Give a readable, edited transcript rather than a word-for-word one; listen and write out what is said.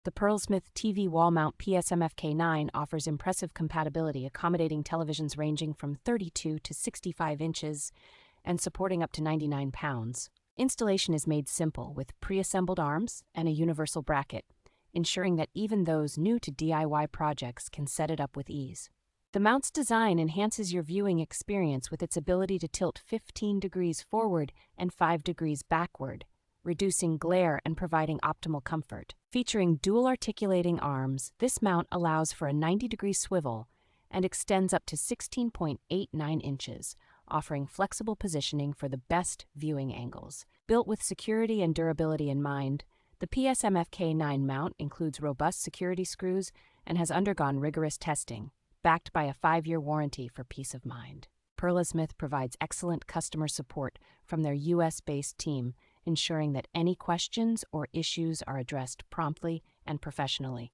The PERLESMITH TV Wall Mount PSMFK9 offers impressive compatibility, accommodating televisions ranging from 32 to 65 inches and supporting up to 99 pounds. Installation is made simple with pre-assembled arms and a universal bracket, ensuring that even those new to DIY projects can set it up with ease. The mount's design enhances your viewing experience with its ability to tilt 15 degrees forward and 5 degrees backward, reducing glare and providing optimal comfort. Featuring dual articulating arms, this mount allows for a 90-degree swivel and extends up to 16.89 inches, offering flexible positioning for the best viewing angles. Built with security and durability in mind, the PSMFK9 mount includes robust security screws and has undergone rigorous testing, backed by a 5-year warranty for peace of mind. PERLESMITH provides excellent customer support from their US-based team, ensuring that any questions or issues are addressed promptly and professionally.